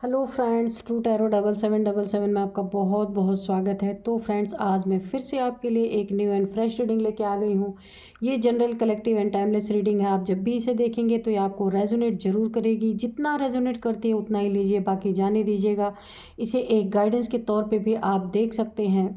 Hello friends, true tarot 7777 में आपका बहुत बहुत स्वागत है। तो फ्रेंड्स, आज मैं फिर से आपके लिए एक न्यू एंड फ्रेश रीडिंग लेके आ गई हूँ। ये general collective and timeless reading है। आप जब भी इसे देखेंगे तो ये आपको रेजोनेट जरूर करेगी। जितना रेजोनेट करती है उतना ही लीजिए, बाकी जाने दीजिएगा। इसे एक गाइडेंस के तौर पर भी आप देख सकते हैं।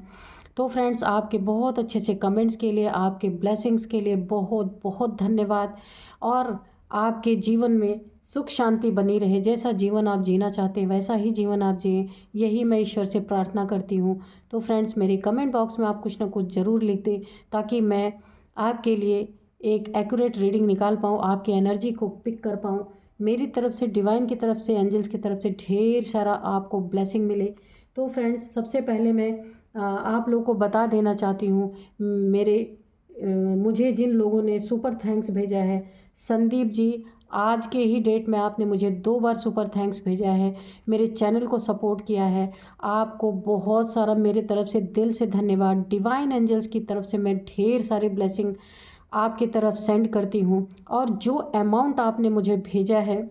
तो फ्रेंड्स, आपके बहुत अच्छे अच्छे कमेंट्स के लिए, आपके ब्लेसिंग्स के लिए बहुत बहुत धन्यवाद। और आपके जीवन में सुख शांति बनी रहे। जैसा जीवन आप जीना चाहते हैं वैसा ही जीवन आप जिएं, यही मैं ईश्वर से प्रार्थना करती हूँ। तो फ्रेंड्स, मेरे कमेंट बॉक्स में आप कुछ ना कुछ ज़रूर लिख दें ताकि मैं आपके लिए एक एक्यूरेट रीडिंग निकाल पाऊँ, आपकी एनर्जी को पिक कर पाऊँ। मेरी तरफ से, डिवाइन की तरफ से, एंजल्स की तरफ से ढेर सारा आपको ब्लेसिंग मिले। तो फ्रेंड्स, सबसे पहले मैं आप लोगों को बता देना चाहती हूँ, मुझे जिन लोगों ने सुपर थैंक्स भेजा है। संदीप जी, आज के ही डेट में आपने मुझे 2 बार सुपर थैंक्स भेजा है, मेरे चैनल को सपोर्ट किया है। आपको बहुत सारा मेरे तरफ से दिल से धन्यवाद। डिवाइन एंजल्स की तरफ से मैं ढेर सारी ब्लेसिंग आपकी तरफ सेंड करती हूँ। और जो अमाउंट आपने मुझे भेजा है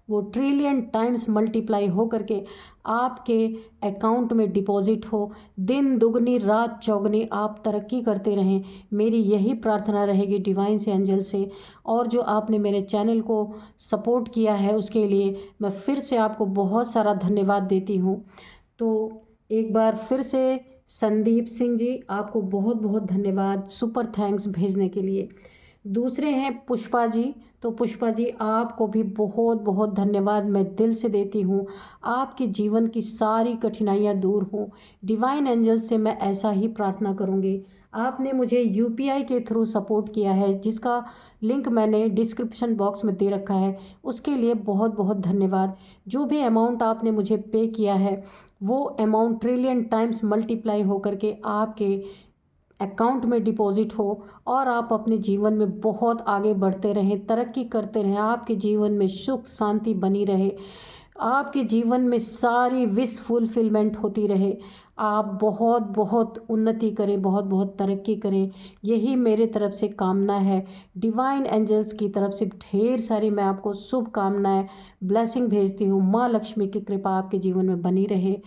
वो ट्रिलियन टाइम्स मल्टीप्लाई हो करके आपके अकाउंट में डिपॉजिट हो। दिन दुगनी रात चौगनी आप तरक्की करते रहें, मेरी यही प्रार्थना रहेगी डिवाइन से, एंजल से। और जो आपने मेरे चैनल को सपोर्ट किया है उसके लिए मैं फिर से आपको बहुत सारा धन्यवाद देती हूँ। तो एक बार फिर से संदीप सिंह जी, आपको बहुत बहुत धन्यवाद सुपर थैंक्स भेजने के लिए। दूसरे हैं पुष्पा जी। तो पुष्पा जी, आपको भी बहुत बहुत धन्यवाद मैं दिल से देती हूँ। आपके जीवन की सारी कठिनाइयाँ दूर हों, डिवाइन एंजल से मैं ऐसा ही प्रार्थना करूँगी। आपने मुझे यूपीआई के थ्रू सपोर्ट किया है, जिसका लिंक मैंने डिस्क्रिप्शन बॉक्स में दे रखा है, उसके लिए बहुत बहुत धन्यवाद। जो भी अमाउंट आपने मुझे पे किया है वो अमाउंट ट्रिलियन टाइम्स मल्टीप्लाई होकर के आपके अकाउंट में डिपॉजिट हो और आप अपने जीवन में बहुत आगे बढ़ते रहें, तरक्की करते रहें, आपके जीवन में सुख शांति बनी रहे, आपके जीवन में सारी विश फुलफिलमेंट होती रहे। आप बहुत बहुत उन्नति करें, बहुत बहुत तरक्की करें, यही मेरे तरफ से कामना है। डिवाइन एंजल्स की तरफ से ढेर सारी मैं आपको शुभकामनाएं, ब्लेसिंग भेजती हूँ। माँ लक्ष्मी की कृपा आपके जीवन में बनी रहे।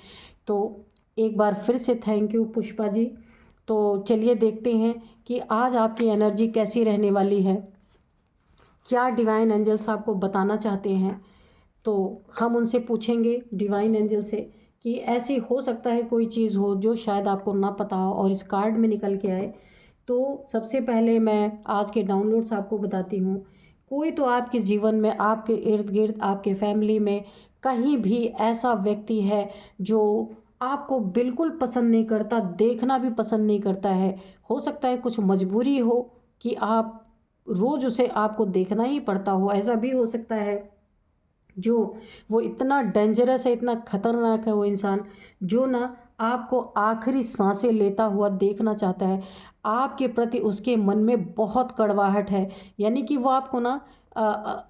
तो एक बार फिर से थैंक यू पुष्पा जी। तो चलिए देखते हैं कि आज आपकी एनर्जी कैसी रहने वाली है, क्या डिवाइन एंजल्स आपको बताना चाहते हैं। तो हम उनसे पूछेंगे डिवाइन एंजल से कि ऐसी हो सकता है कोई चीज़ हो जो शायद आपको ना पता हो और इस कार्ड में निकल के आए। तो सबसे पहले मैं आज के डाउनलोड्स आपको बताती हूँ। कोई तो आपके जीवन में, आपके इर्द गिर्द, आपके फैमिली में कहीं भी ऐसा व्यक्ति है जो आपको बिल्कुल पसंद नहीं करता, देखना भी पसंद नहीं करता है। हो सकता है कुछ मजबूरी हो कि आप रोज़ उसे आपको देखना ही पड़ता हो, ऐसा भी हो सकता है। जो वो इतना डेंजरस है, इतना खतरनाक है वो इंसान, जो ना आपको आखिरी सांसें लेता हुआ देखना चाहता है। आपके प्रति उसके मन में बहुत कड़वाहट है, यानी कि वो आपको ना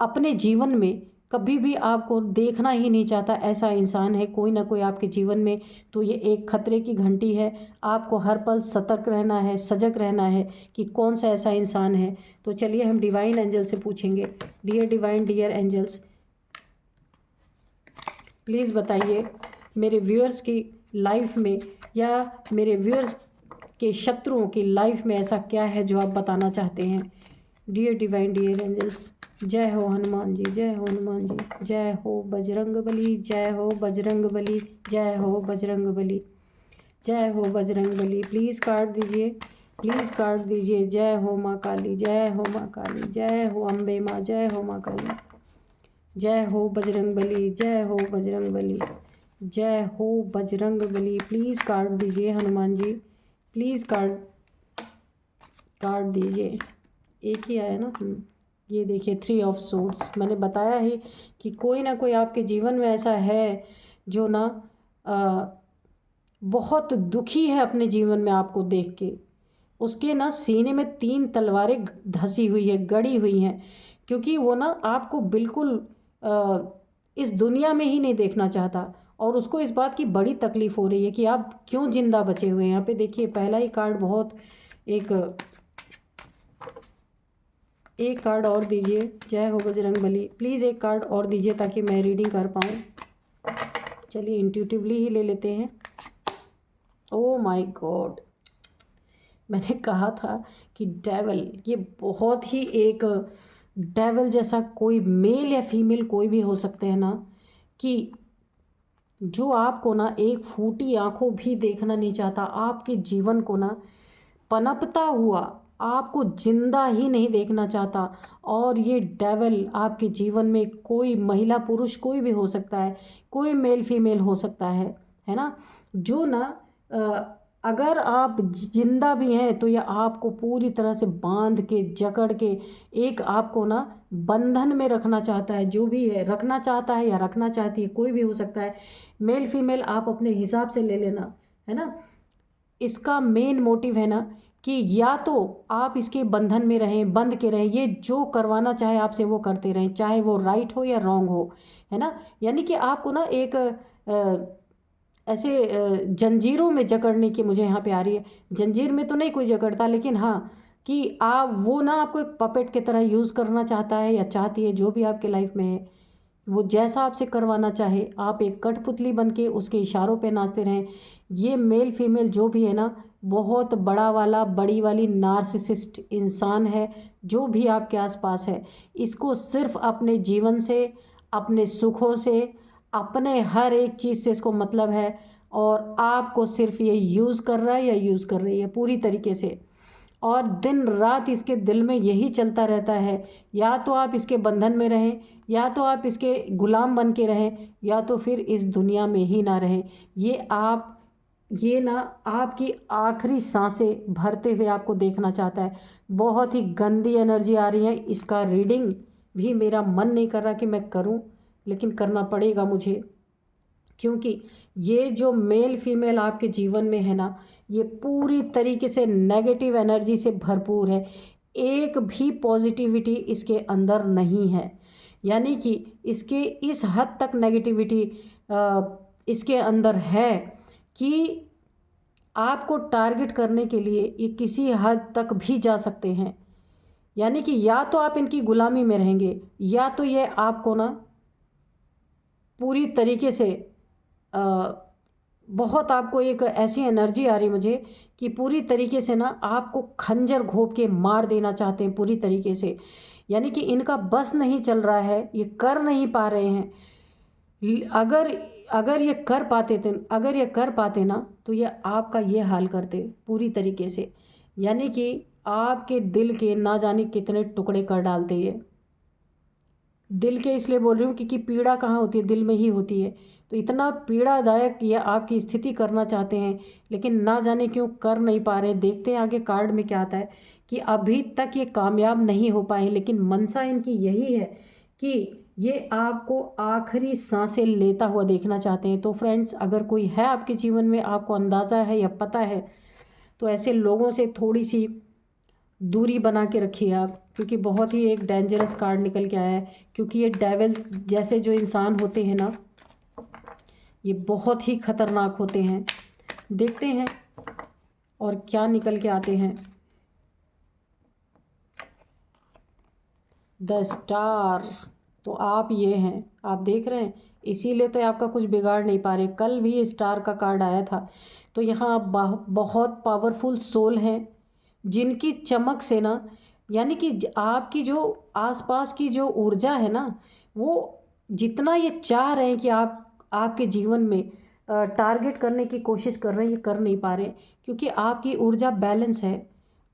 अपने जीवन में कभी भी आपको देखना ही नहीं चाहता। ऐसा इंसान है कोई ना कोई आपके जीवन में। तो ये एक खतरे की घंटी है। आपको हर पल सतर्क रहना है, सजग रहना है कि कौन सा ऐसा इंसान है। तो चलिए हम डिवाइन एंजल से पूछेंगे। Dear divine, dear angels, please बताइए मेरे व्यूअर्स की लाइफ में या मेरे व्यूअर्स के शत्रुओं की लाइफ में ऐसा क्या है जो आप बताना चाहते हैं। डियर डिवाइन, डियर एंजल्स, जय हो हनुमान जी, जय हो हनुमान जी, जय हो बजरंग बली, जय हो बजरंग बली, जय हो बजरंग बली, जय हो बजरंग बली। प्लीज़ कार्ड दीजिए, प्लीज़ कार्ड दीजिए। जय हो माँ काली, जय हो माँ काली, जय हो अम्बे माँ, जय हो माँ काली, जय हो बजरंग बली, जय हो बजरंग बली, जय हो बजरंग बली। प्लीज़ कार्ड दीजिए Hanuman ji, please card card दीजिए। एक ही आया ना। ये देखिए, 3 ऑफ सोर्ड्स। मैंने बताया ही कि कोई ना कोई आपके जीवन में ऐसा है जो ना बहुत दुखी है अपने जीवन में आपको देख के। उसके ना सीने में 3 तलवारें धसी हुई है, गड़ी हुई हैं, क्योंकि वो ना आपको बिल्कुल इस दुनिया में ही नहीं देखना चाहता। और उसको इस बात की बड़ी तकलीफ़ हो रही है कि आप क्यों जिंदा बचे हुए हैं। यहाँ पे देखिए, पहला ही कार्ड बहुत एक कार्ड और दीजिए। जय हो बजरंग बली। प्लीज़ एक कार्ड और दीजिए ताकि मैं रीडिंग कर पाऊँ। चलिए इंट्यूटिवली ही ले लेते हैं। ओ माय गॉड, मैंने कहा था कि डेवल, ये बहुत ही एक डेवल जैसा, कोई मेल या फीमेल कोई भी हो सकते हैं ना, कि जो आपको ना एक फूटी आंखों भी देखना नहीं चाहता, आपके जीवन को ना पनपता हुआ आपको जिंदा ही नहीं देखना चाहता। और ये डेविल आपके जीवन में कोई महिला पुरुष कोई भी हो सकता है, कोई मेल फीमेल हो सकता है ना, जो ना अगर आप जिंदा भी हैं तो यह आपको पूरी तरह से बांध के जकड़ के एक आपको ना बंधन में रखना चाहता है। जो भी है रखना चाहता है या रखना चाहती है, कोई भी हो सकता है, मेल फीमेल आप अपने हिसाब से ले लेना, है ना। इसका मेन मोटिव है ना कि या तो आप इसके बंधन में रहें, बंध के रहें, ये जो करवाना चाहे आपसे वो करते रहें, चाहे वो राइट हो या रॉन्ग हो, है ना। यानी कि आपको ना एक ऐसे जंजीरों में जकड़ने की मुझे यहाँ पे आ रही है। जंजीर में तो नहीं कोई जकड़ता, लेकिन हाँ कि आप वो ना आपको एक पपेट की तरह यूज़ करना चाहता है या चाहती है, जो भी आपके लाइफ में है, वो जैसा आपसे करवाना चाहे आप एक कठपुतली बन के उसके इशारों पे नाचते रहें। ये मेल फीमेल जो भी है ना, बहुत बड़ा वाला बड़ी वाली नार्सिसिस्ट इंसान है, जो भी आपके आसपास है। इसको सिर्फ अपने जीवन से, अपने सुखों से, अपने हर एक चीज़ से इसको मतलब है, और आपको सिर्फ ये यूज़ कर रहा है या यूज़ कर रही है पूरी तरीके से। और दिन रात इसके दिल में यही चलता रहता है, या तो आप इसके बंधन में रहें, या तो आप इसके गुलाम बन के रहें, या तो फिर इस दुनिया में ही ना रहें। ये ना आपकी आखिरी सांसें भरते हुए आपको देखना चाहता है। बहुत ही गंदी एनर्जी आ रही है। इसका रीडिंग भी मेरा मन नहीं कर रहा कि मैं करूं, लेकिन करना पड़ेगा मुझे, क्योंकि ये जो मेल फीमेल आपके जीवन में है ना, ये पूरी तरीके से नेगेटिव एनर्जी से भरपूर है। एक भी पॉजिटिविटी इसके अंदर नहीं है। यानी कि इसके इस हद तक नेगेटिविटी इसके अंदर है कि आपको टारगेट करने के लिए ये किसी हद तक भी जा सकते हैं। यानी कि या तो आप इनकी गुलामी में रहेंगे, या तो ये आपको ना पूरी तरीके से बहुत आपको एक ऐसी एनर्जी आ रही मुझे कि पूरी तरीके से ना आपको खंजर घोंप के मार देना चाहते हैं पूरी तरीके से। यानी कि इनका बस नहीं चल रहा है, ये कर नहीं पा रहे हैं। अगर अगर ये कर पाते थे, अगर ये कर पाते ना, तो ये आपका ये हाल करते पूरी तरीके से। यानी कि आपके दिल के ना जाने कितने टुकड़े कर डालते ये। दिल के इसलिए बोल रही हूँ क्योंकि पीड़ा कहाँ होती है, दिल में ही होती है। तो इतना पीड़ादायक ये आपकी स्थिति करना चाहते हैं, लेकिन ना जाने क्यों कर नहीं पा रहे। देखते हैं आगे कार्ड में क्या आता है, कि अभी तक ये कामयाब नहीं हो पाए, लेकिन मनसा इनकी यही है कि ये आपको आखिरी सांसें लेता हुआ देखना चाहते हैं। तो फ्रेंड्स, अगर कोई है आपके जीवन में, आपको अंदाज़ा है या पता है, तो ऐसे लोगों से थोड़ी सी दूरी बना के रखिए आप, क्योंकि बहुत ही एक डेंजरस कार्ड निकल के आया है। क्योंकि ये डेविल जैसे जो इंसान होते हैं ना, ये बहुत ही खतरनाक होते हैं। देखते हैं और क्या निकल के आते हैं। द स्टार, तो आप ये हैं, आप देख रहे हैं, इसीलिए तो आपका कुछ बिगाड़ नहीं पा रहे। कल भी स्टार का कार्ड आया था। तो यहाँ आप बहुत पावरफुल सोल हैं, जिनकी चमक से ना, यानी कि आपकी जो आसपास की जो ऊर्जा है ना, वो जितना ये चाह रहे हैं कि आप आपके जीवन में टारगेट करने की कोशिश कर रहे हैं, ये कर नहीं पा रहे, क्योंकि आपकी ऊर्जा बैलेंस है।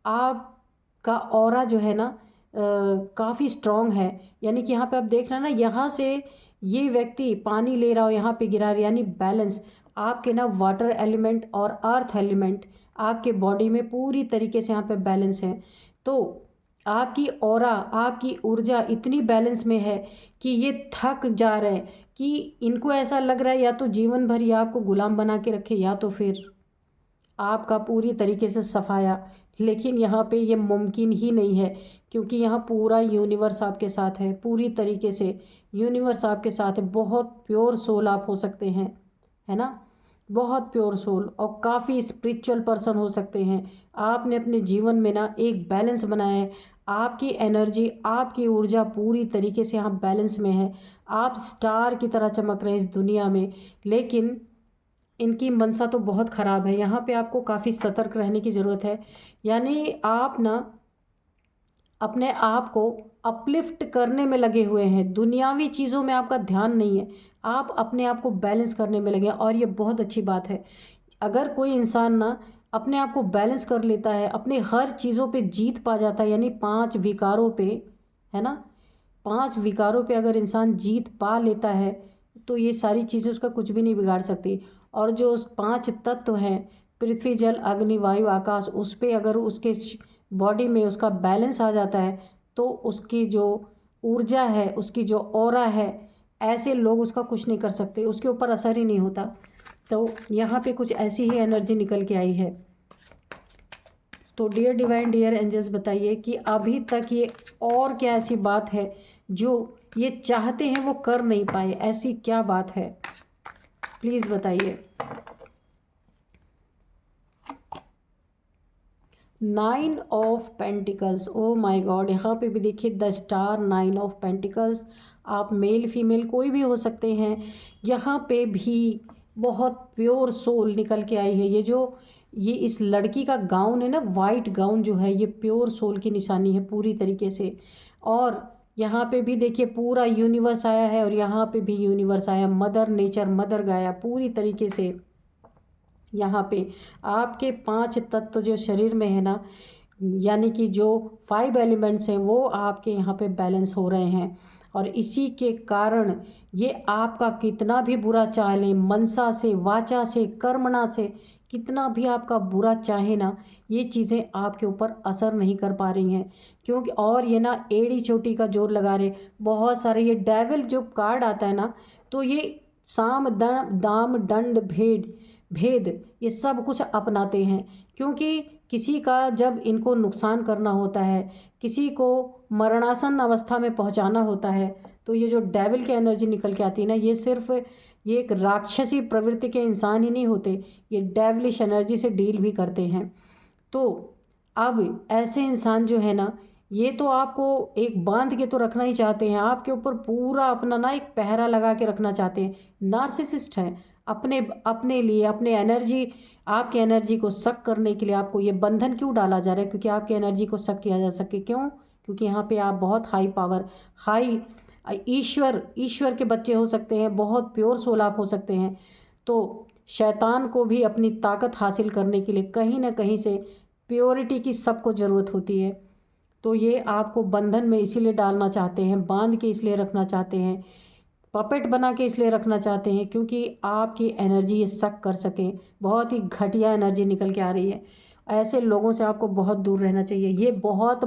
आपका ऑरा जो है ना काफ़ी स्ट्रॉन्ग है। यानी कि यहाँ पे आप देख रहे हैं ना, यहाँ से ये व्यक्ति पानी ले रहा हो, यहाँ पे गिरा रहा है, यानी बैलेंस। आपके ना वाटर एलिमेंट और अर्थ एलिमेंट आपके बॉडी में पूरी तरीके से यहाँ पे बैलेंस है। तो आपकी ऑरा, आपकी ऊर्जा इतनी बैलेंस में है कि ये थक जा रहे हैं, कि इनको ऐसा लग रहा है या तो जीवन भर ये आपको गुलाम बना के रखे, या तो फिर आपका पूरी तरीके से सफाया। लेकिन यहाँ पे ये मुमकिन ही नहीं है, क्योंकि यहाँ पूरा यूनिवर्स आपके साथ है, पूरी तरीके से यूनिवर्स आपके साथ है। बहुत प्योर सोल आप हो सकते हैं, है ना, बहुत प्योर सोल, और काफ़ी स्पिरिचुअल पर्सन हो सकते हैं। आपने अपने जीवन में ना एक बैलेंस बनाया है। आपकी एनर्जी, आपकी ऊर्जा पूरी तरीके से यहाँ बैलेंस में है। आप स्टार की तरह चमक रहे हैं इस दुनिया में, लेकिन इनकी मनसा तो बहुत ख़राब है। यहाँ पे आपको काफ़ी सतर्क रहने की ज़रूरत है। यानी आप ना अपने आप को अपलिफ्ट करने में लगे हुए हैं, दुनियावी चीज़ों में आपका ध्यान नहीं है, आप अपने आप को बैलेंस करने में लगे हैं, और ये बहुत अच्छी बात है। अगर कोई इंसान ना अपने आप को बैलेंस कर लेता है, अपने हर चीज़ों पे जीत पा जाता है, यानी 5 विकारों पे, है ना, 5 विकारों पे अगर इंसान जीत पा लेता है, तो ये सारी चीज़ें उसका कुछ भी नहीं बिगाड़ सकती। और जो उस 5 तत्व हैं, पृथ्वी, जल, अग्नि, वायु, आकाश, उस पे अगर उसके बॉडी में उसका बैलेंस आ जाता है, तो उसकी जो ऊर्जा है, उसकी जो ऑरा है, ऐसे लोग उसका कुछ नहीं कर सकते, उसके ऊपर असर ही नहीं होता। तो यहाँ पे कुछ ऐसी ही एनर्जी निकल के आई है। तो डियर डिवाइन, डियर एंजल्स, बताइए कि अभी तक ये और क्या ऐसी बात है जो ये चाहते हैं वो कर नहीं पाए, ऐसी क्या बात है, प्लीज़ बताइए। 9 of pentacles, oh my God, यहाँ पे भी देखिए द स्टार, 9 ऑफ पेंटिकल्स। आप मेल फीमेल कोई भी हो सकते हैं। यहाँ पे भी बहुत प्योर सोल निकल के आई है। ये इस लड़की का गाउन है ना, वाइट गाउन जो है, ये प्योर सोल की निशानी है पूरी तरीके से। और यहाँ पे भी देखिए पूरा यूनिवर्स आया है, और यहाँ पे भी यूनिवर्स आया, मदर नेचर, मदर गाया पूरी तरीके से। यहाँ पे आपके 5 तत्व जो शरीर में है ना, यानी कि जो 5 एलिमेंट्स हैं, वो आपके यहाँ पे बैलेंस हो रहे हैं। और इसी के कारण ये आपका कितना भी बुरा चाह लें, मनसा से, वाचा से, कर्मणा से, कितना भी आपका बुरा चाहे ना, ये चीज़ें आपके ऊपर असर नहीं कर पा रही हैं। क्योंकि और ये ना एड़ी चोटी का जोर लगा रहे बहुत सारे। ये डेविल जो कार्ड आता है ना, तो ये साम दाम दंड भेद भेद ये सब कुछ अपनाते हैं। क्योंकि किसी का जब इनको नुकसान करना होता है, किसी को मरणासन अवस्था में पहुंचाना होता है, तो ये जो डेविल की एनर्जी निकल के आती है ना, ये एक राक्षसी प्रवृत्ति के इंसान ही नहीं होते, ये डेविलिश एनर्जी से डील भी करते हैं। तो अब ऐसे इंसान जो है ना, ये तो आपको एक बांध के तो रखना ही चाहते हैं, आपके ऊपर पूरा अपना ना एक पहरा लगा के रखना चाहते हैं। नार्सिसिस्ट हैं, अपने अपने लिए, अपने एनर्जी, आपकी एनर्जी को सक करने के लिए आपको ये बंधन क्यों डाला जा रहा है? क्योंकि आपकी एनर्जी को सक किया जा सके। क्यों? क्योंकि यहाँ पे आप बहुत हाई पावर, हाई ईश्वर के बच्चे हो सकते हैं, बहुत प्योर सोल आप हो सकते हैं। तो शैतान को भी अपनी ताकत हासिल करने के लिए कहीं ना कहीं से प्योरिटी की सबको ज़रूरत होती है। तो ये आपको बंधन में इसीलिए डालना चाहते हैं, बांध के इसलिए रखना चाहते हैं, पपेट बना के इसलिए रखना चाहते हैं, क्योंकि आपकी एनर्जी ये सक कर सकें। बहुत ही घटिया एनर्जी निकल के आ रही है। ऐसे लोगों से आपको बहुत दूर रहना चाहिए। ये बहुत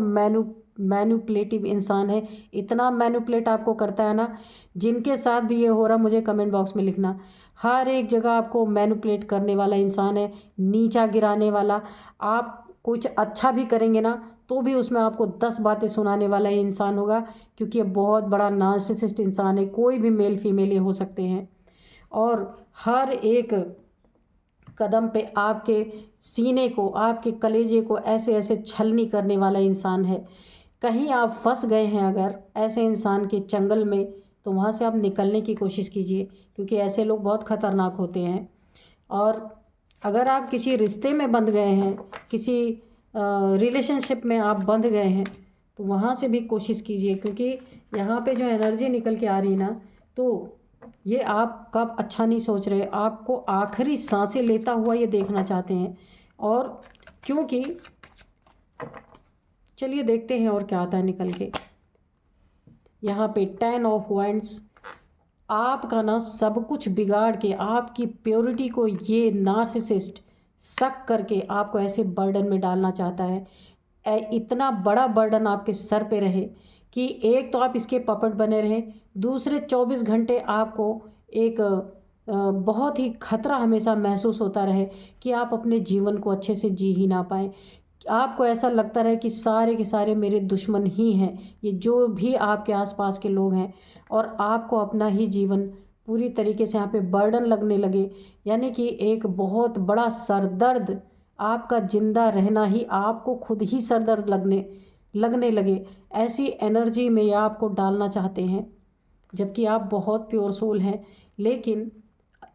मैनुपुलेटिव इंसान है, इतना मैनुपुलेट आपको करता है ना। जिनके साथ भी ये हो रहा, मुझे कमेंट बॉक्स में लिखना। हर एक जगह आपको मैनुपुलेट करने वाला इंसान है, नीचा गिराने वाला। आप कुछ अच्छा भी करेंगे ना, तो भी उसमें आपको 10 बातें सुनाने वाला ही इंसान होगा, क्योंकि ये बहुत बड़ा नार्सिसिस्ट इंसान है। कोई भी मेल फीमेल ये हो सकते हैं, और हर एक कदम पे आपके सीने को, आपके कलेजे को ऐसे ऐसे छलनी करने वाला इंसान है। कहीं आप फंस गए हैं अगर ऐसे इंसान के चंगल में, तो वहाँ से आप निकलने की कोशिश कीजिए, क्योंकि ऐसे लोग बहुत ख़तरनाक होते हैं। और अगर आप किसी रिश्ते में बंध गए हैं, किसी रिलेशनशिप में आप बंध गए हैं, तो वहाँ से भी कोशिश कीजिए, क्योंकि यहाँ पे जो एनर्जी निकल के आ रही ना, तो ये आपका अच्छा नहीं सोच रहे, आपको आखिरी सांसें लेता हुआ ये देखना चाहते हैं। और क्योंकि चलिए देखते हैं और क्या आता है निकल के। यहाँ पे 10 ऑफ वांड्स, आपका ना सब कुछ बिगाड़ के, आपकी प्योरिटी को ये नार्सिसिस्ट सक करके आपको ऐसे बर्डन में डालना चाहता है। इतना बड़ा बर्डन आपके सर पे रहे कि एक तो आप इसके पपट बने रहें, दूसरे 24 घंटे आपको एक बहुत ही खतरा हमेशा महसूस होता रहे कि आप अपने जीवन को अच्छे से जी ही ना पाएँ। आपको ऐसा लगता रहे कि सारे के सारे मेरे दुश्मन ही हैं, ये जो भी आपके आसपास के लोग हैं, और आपको अपना ही जीवन पूरी तरीके से यहाँ पे बर्डन लगने लगे। यानी कि एक बहुत बड़ा सरदर्द, आपका जिंदा रहना ही आपको खुद ही सरदर्द लगने लगे, ऐसी एनर्जी में ये आपको डालना चाहते हैं, जबकि आप बहुत प्योर सोल हैं। लेकिन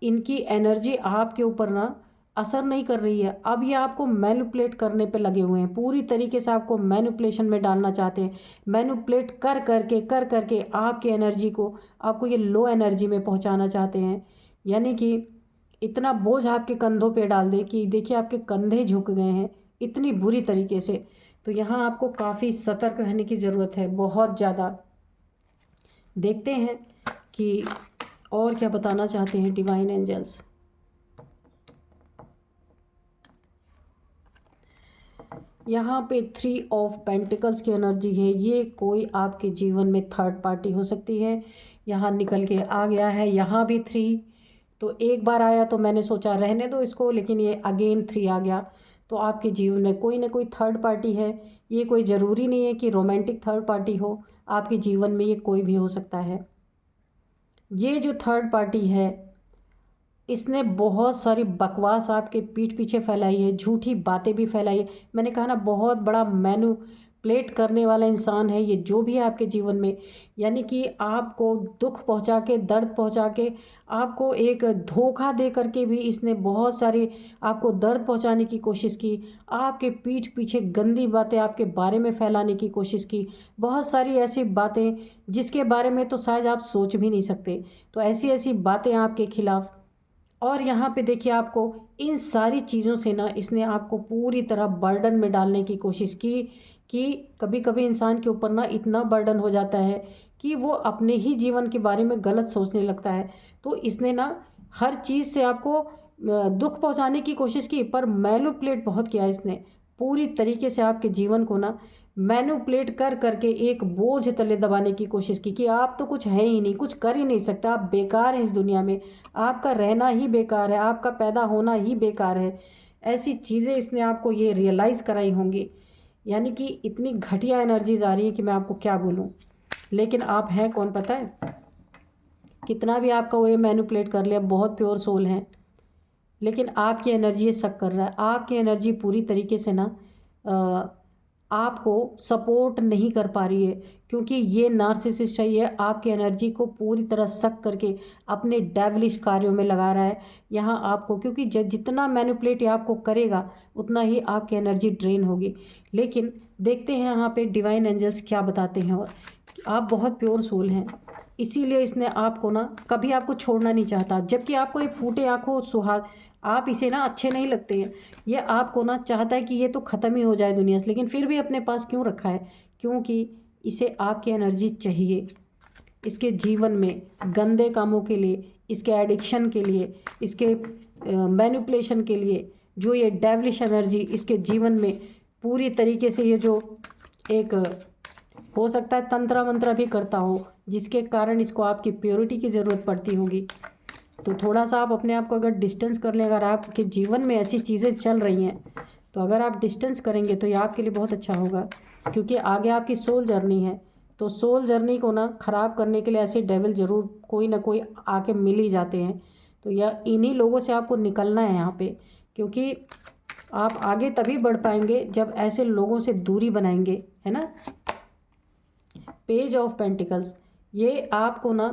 इनकी एनर्जी आपके ऊपर ना असर नहीं कर रही है। अब ये आपको मैनिपुलेट करने पे लगे हुए हैं, पूरी तरीके से आपको मैनिपुलेशन में डालना चाहते हैं। मैनिपुलेट कर करके आपकी एनर्जी को, आपको ये लो एनर्जी में पहुंचाना चाहते हैं। यानी कि इतना बोझ आपके कंधों पे डाल दे कि देखिए आपके कंधे झुक गए हैं इतनी बुरी तरीके से। तो यहाँ आपको काफ़ी सतर्क रहने की ज़रूरत है, बहुत ज़्यादा। देखते हैं कि और क्या बताना चाहते हैं डिवाइन एंजल्स। यहाँ पे 3 ऑफ पेंटिकल्स की एनर्जी है। ये कोई आपके जीवन में थर्ड पार्टी हो सकती है। यहाँ निकल के आ गया है, यहाँ भी 3। तो एक बार आया तो मैंने सोचा रहने दो इसको, लेकिन ये अगेन 3 आ गया। तो आपके जीवन में कोई ना कोई थर्ड पार्टी है। ये कोई ज़रूरी नहीं है कि रोमांटिक थर्ड पार्टी हो, आपके जीवन में ये कोई भी हो सकता है। ये जो थर्ड पार्टी है, इसने बहुत सारी बकवास आपके पीठ पीछे फैलाई है, झूठी बातें भी फैलाई है। मैंने कहा ना, बहुत बड़ा मैनिपुलेट करने वाला इंसान है ये, जो भी है आपके जीवन में। यानी कि आपको दुख पहुंचा के, दर्द पहुंचा के, आपको एक धोखा दे करके भी इसने बहुत सारी आपको दर्द पहुंचाने की कोशिश की। आपके पीठ पीछे गंदी बातें आपके बारे में फैलाने की कोशिश की, बहुत सारी ऐसी बातें जिसके बारे में तो शायद आप सोच भी नहीं सकते। तो ऐसी ऐसी बातें आपके खिलाफ़। और यहाँ पे देखिए, आपको इन सारी चीज़ों से ना इसने आपको पूरी तरह बर्डन में डालने की कोशिश की कि कभी कभी इंसान के ऊपर ना इतना बर्डन हो जाता है कि वो अपने ही जीवन के बारे में गलत सोचने लगता है। तो इसने ना हर चीज़ से आपको दुख पहुंचाने की कोशिश की, पर मैनिपुलेट बहुत किया इसने। पूरी तरीके से आपके जीवन को ना मैनिपुलेट कर करके एक बोझ तले दबाने की कोशिश की कि आप तो कुछ है ही नहीं, कुछ कर ही नहीं सकते, आप बेकार हैं इस दुनिया में, आपका रहना ही बेकार है, आपका पैदा होना ही बेकार है। ऐसी चीज़ें इसने आपको ये रियलाइज़ कराई होंगी। यानी कि इतनी घटिया एनर्जीज आ रही है कि मैं आपको क्या बोलूँ। लेकिन आप हैं कौन पता है? कितना भी आपका वो ये मैनिपुलेट कर लिया, बहुत प्योर सोल हैं, लेकिन आपकी एनर्जी ये शक कर रहा है। आपकी एनर्जी पूरी तरीके से ना आपको सपोर्ट नहीं कर पा रही है, क्योंकि ये नार्सिसिस्ट है, ये आपकी एनर्जी को पूरी तरह शक करके अपने डेविलिश कार्यों में लगा रहा है यहाँ आपको। क्योंकि जितना मैनिपुलेट आपको करेगा उतना ही आपकी एनर्जी ड्रेन होगी। लेकिन देखते हैं यहाँ पे डिवाइन एंजल्स क्या बताते हैं। और आप बहुत प्योर सोल हैं, इसीलिए इसने आपको ना कभी आपको छोड़ना नहीं चाहता। जबकि आपको एक फूटे आंखों सुहाग, आप इसे ना अच्छे नहीं लगते हैं, ये आपको ना चाहता है कि ये तो ख़त्म ही हो जाए दुनिया से, लेकिन फिर भी अपने पास क्यों रखा है? क्योंकि इसे आपकी एनर्जी चाहिए इसके जीवन में, गंदे कामों के लिए, इसके एडिक्शन के लिए, इसके मैनिपुलेशन के लिए। जो ये डेविलिश एनर्जी इसके जीवन में पूरी तरीके से, ये जो एक हो सकता है तंत्र मंत्र भी करता हो, जिसके कारण इसको आपकी प्योरिटी की ज़रूरत पड़ती होगी। तो थोड़ा सा आप अपने आप को अगर डिस्टेंस कर लें, अगर आपके जीवन में ऐसी चीज़ें चल रही हैं तो अगर आप डिस्टेंस करेंगे तो ये आपके लिए बहुत अच्छा होगा। क्योंकि आगे आपकी सोल जर्नी है, तो सोल जर्नी को ना ख़राब करने के लिए ऐसे डेविल ज़रूर कोई ना कोई आके मिल ही जाते हैं। तो यह इन्हीं लोगों से आपको निकलना है यहाँ पे, क्योंकि आप आगे तभी बढ़ पाएंगे जब ऐसे लोगों से दूरी बनाएंगे, है ना। पेज ऑफ पेंटिकल्स, ये आपको ना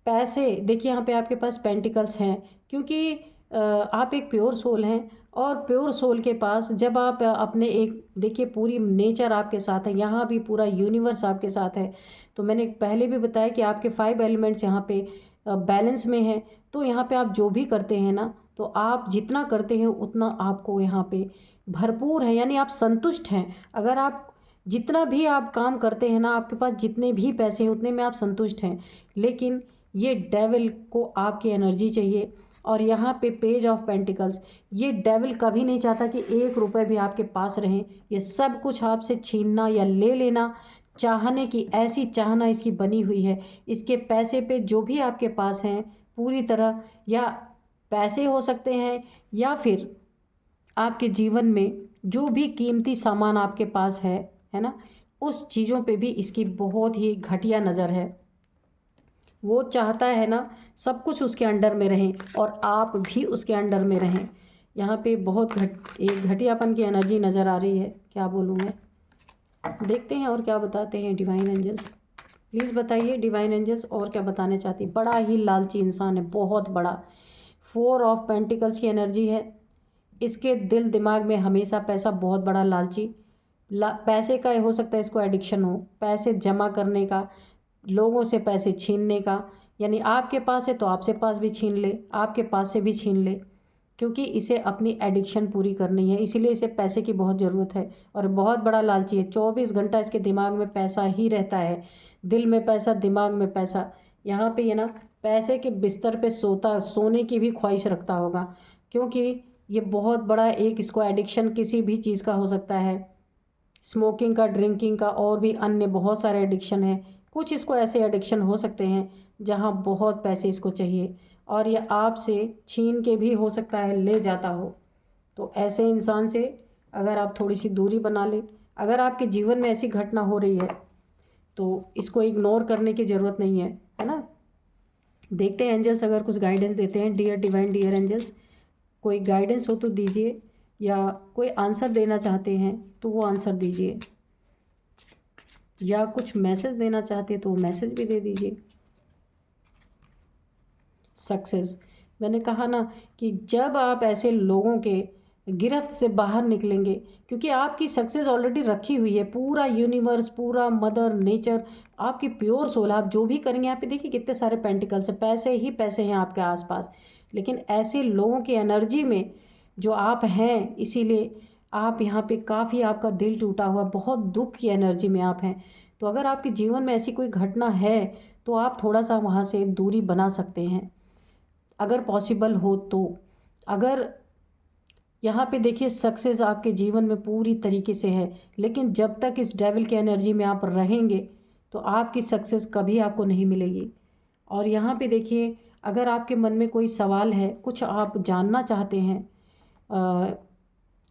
पैसे, देखिए यहाँ पे आपके पास पेंटिकल्स हैं, क्योंकि आप एक प्योर सोल हैं। और प्योर सोल के पास जब आप अपने एक, देखिए पूरी नेचर आपके साथ है, यहाँ भी पूरा यूनिवर्स आपके साथ है। तो मैंने पहले भी बताया कि आपके 5 एलिमेंट्स यहाँ पे बैलेंस में हैं। तो यहाँ पे आप जो भी करते हैं ना, तो आप जितना करते हैं उतना आपको यहाँ पे भरपूर है, यानी आप संतुष्ट हैं। अगर आप जितना भी आप काम करते हैं ना, आपके पास जितने भी पैसे हैं उतने में आप संतुष्ट हैं। लेकिन ये डेविल को आपकी एनर्जी चाहिए। और यहाँ पे पेज ऑफ पेंटिकल्स, ये डेविल कभी नहीं चाहता कि 1 रुपये भी आपके पास रहें। ये सब कुछ आपसे छीनना या ले लेना चाहने की, ऐसी चाहना इसकी बनी हुई है। इसके पैसे पे जो भी आपके पास हैं पूरी तरह, या पैसे हो सकते हैं, या फिर आपके जीवन में जो भी कीमती सामान आपके पास है ना, उस चीज़ों पे भी इसकी बहुत ही घटिया नज़र है। वो चाहता है ना सब कुछ उसके अंडर में रहें और आप भी उसके अंडर में रहें। यहाँ पे बहुत एक घटियापन की एनर्जी नज़र आ रही है, क्या बोलूँ मैं। देखते हैं और क्या बताते हैं डिवाइन एंजल्स। प्लीज़ बताइए डिवाइन एंजल्स और क्या बताना चाहती। बड़ा ही लालची इंसान है, बहुत बड़ा। 4 ऑफ पेंटिकल्स की एनर्जी है। इसके दिल दिमाग में हमेशा पैसा, बहुत बड़ा लालची। पैसे का हो सकता है इसको एडिक्शन हो, पैसे जमा करने का, लोगों से पैसे छीनने का। यानी आपके पास है तो आपसे पास भी छीन ले, आपके पास से भी छीन ले, क्योंकि इसे अपनी एडिक्शन पूरी करनी है, इसीलिए इसे पैसे की बहुत ज़रूरत है। और बहुत बड़ा लालची है, 24 घंटा इसके दिमाग में पैसा ही रहता है। दिल में पैसा, दिमाग में पैसा। यहाँ पे ये ना पैसे के बिस्तर पे सोने की भी ख्वाहिश रखता होगा, क्योंकि ये बहुत बड़ा एक इसको एडिक्शन किसी भी चीज़ का हो सकता है, स्मोकिंग का, ड्रिंकिंग का, और भी अन्य बहुत सारे एडिक्शन हैं। कुछ इसको ऐसे एडिक्शन हो सकते हैं जहाँ बहुत पैसे इसको चाहिए, और ये आपसे छीन के भी हो सकता है ले जाता हो। तो ऐसे इंसान से अगर आप थोड़ी सी दूरी बना लें, अगर आपके जीवन में ऐसी घटना हो रही है तो इसको इग्नोर करने की ज़रूरत नहीं है ना। देखते हैं एंजल्स अगर कुछ गाइडेंस देते हैं। डियर डिवाइन, डियर एंजल्स, कोई गाइडेंस हो तो दीजिए, या कोई आंसर देना चाहते हैं तो वो आंसर दीजिए, या कुछ मैसेज देना चाहते हैं तो वो मैसेज भी दे दीजिए। सक्सेस, मैंने कहा ना कि जब आप ऐसे लोगों के गिरफ्त से बाहर निकलेंगे, क्योंकि आपकी सक्सेस ऑलरेडी रखी हुई है, पूरा यूनिवर्स, पूरा मदर नेचर, आपकी प्योर सोल, आप जो भी करेंगे। यहाँ पे देखिए कितने सारे पेंटिकल्स हैं, पैसे ही पैसे हैं आपके आसपास। लेकिन ऐसे लोगों की एनर्जी में जो आप हैं, इसीलिए आप यहाँ पे काफ़ी, आपका दिल टूटा हुआ, बहुत दुख की एनर्जी में आप हैं। तो अगर आपके जीवन में ऐसी कोई घटना है तो आप थोड़ा सा वहाँ से दूरी बना सकते हैं अगर पॉसिबल हो तो। अगर यहाँ पे देखिए सक्सेस आपके जीवन में पूरी तरीके से है, लेकिन जब तक इस डेविल की एनर्जी में आप रहेंगे तो आपकी सक्सेस कभी आपको नहीं मिलेगी। और यहाँ पे देखिए अगर आपके मन में कोई सवाल है, कुछ आप जानना चाहते हैं,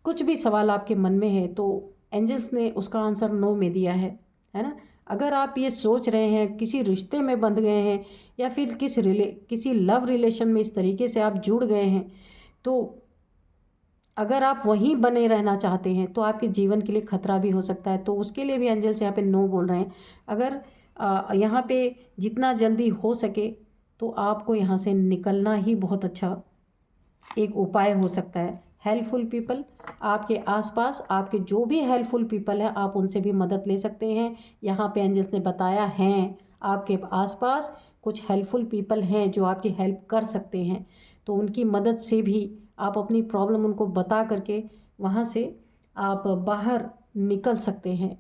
कुछ भी सवाल आपके मन में है, तो एंजल्स ने उसका आंसर नो में दिया है ना। अगर आप ये सोच रहे हैं किसी रिश्ते में बंध गए हैं, या फिर किसी लव रिलेशन में इस तरीके से आप जुड़ गए हैं, तो अगर आप वहीं बने रहना चाहते हैं तो आपके जीवन के लिए खतरा भी हो सकता है। तो उसके लिए भी एंजल्स यहाँ पे नो बोल रहे हैं। अगर यहाँ पे जितना जल्दी हो सके तो आपको यहाँ से निकलना ही बहुत अच्छा एक उपाय हो सकता है। हेल्पफुल पीपल आपके आसपास, आपके जो भी हेल्पफुल पीपल हैं, आप उनसे भी मदद ले सकते हैं। यहाँ पे एंजल्स ने बताया हैं आपके आसपास कुछ हेल्पफुल पीपल हैं जो आपकी हेल्प कर सकते हैं, तो उनकी मदद से भी आप अपनी प्रॉब्लम उनको बता करके वहाँ से आप बाहर निकल सकते हैं।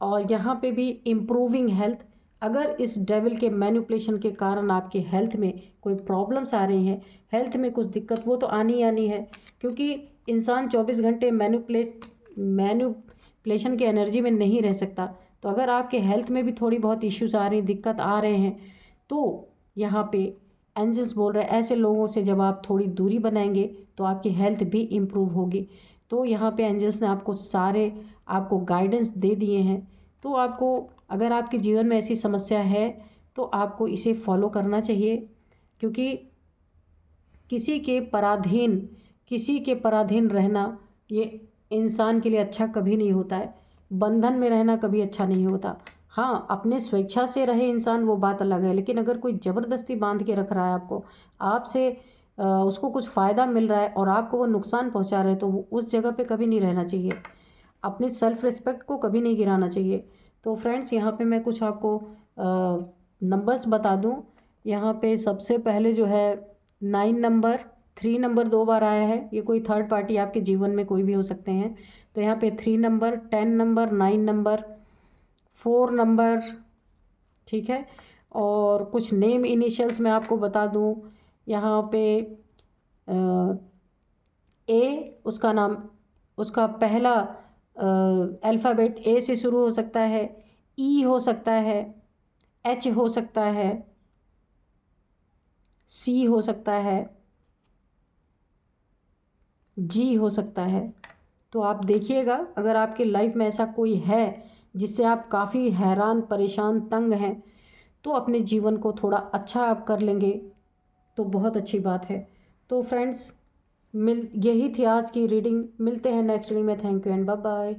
और यहाँ पे भी इम्प्रूविंग हेल्थ, अगर इस डेविल के मैनिपुलेशन के कारण आपके हेल्थ में कोई प्रॉब्लम्स आ रही हैं, हेल्थ में कुछ दिक्कत, वो तो आनी ही आनी है, क्योंकि इंसान 24 घंटे मैनिपुलेशन की एनर्जी में नहीं रह सकता। तो अगर आपके हेल्थ में भी थोड़ी बहुत इश्यूज आ रही, दिक्कत आ रहे हैं, तो यहाँ पे एंजल्स बोल रहे हैं ऐसे लोगों से जब आप थोड़ी दूरी बनाएंगे तो आपकी हेल्थ भी इम्प्रूव होगी। तो यहाँ पे एंजल्स ने आपको गाइडेंस दे दिए हैं। तो आपको, अगर आपके जीवन में ऐसी समस्या है तो आपको इसे फॉलो करना चाहिए, क्योंकि किसी के पराधीन रहना ये इंसान के लिए अच्छा कभी नहीं होता है। बंधन में रहना कभी अच्छा नहीं होता। हाँ, अपने स्वेच्छा से रहे इंसान, वो बात अलग है, लेकिन अगर कोई ज़बरदस्ती बांध के रख रहा है आपको, आपसे उसको कुछ फ़ायदा मिल रहा है और आपको वो नुकसान पहुंचा रहा है, तो उस जगह पे कभी नहीं रहना चाहिए। अपनी सेल्फ़ रिस्पेक्ट को कभी नहीं गिराना चाहिए। तो फ्रेंड्स, यहाँ पे मैं कुछ आपको नंबर्स बता दूँ। यहाँ पे सबसे पहले जो है 9 नंबर, 3 नंबर 2 बार आया है। ये कोई थर्ड पार्टी आपके जीवन में कोई भी हो सकते हैं। तो यहाँ पे 3 नंबर, 10 नंबर, 9 नंबर, 4 नंबर, ठीक है। और कुछ नेम इनिशियल्स मैं आपको बता दूँ। यहाँ पे ए, उसका नाम, उसका पहला अल्फ़ाबेट ए से शुरू हो सकता है, ई हो सकता है, एच हो सकता है, सी हो सकता है, जी हो सकता है। तो आप देखिएगा अगर आपकी लाइफ में ऐसा कोई है जिससे आप काफ़ी हैरान, परेशान, तंग हैं, तो अपने जीवन को थोड़ा अच्छा आप कर लेंगे तो बहुत अच्छी बात है। तो फ्रेंड्स, यही थी आज की रीडिंग। मिलते हैं नेक्स्ट रीडिंग में। Thank you and bye bye.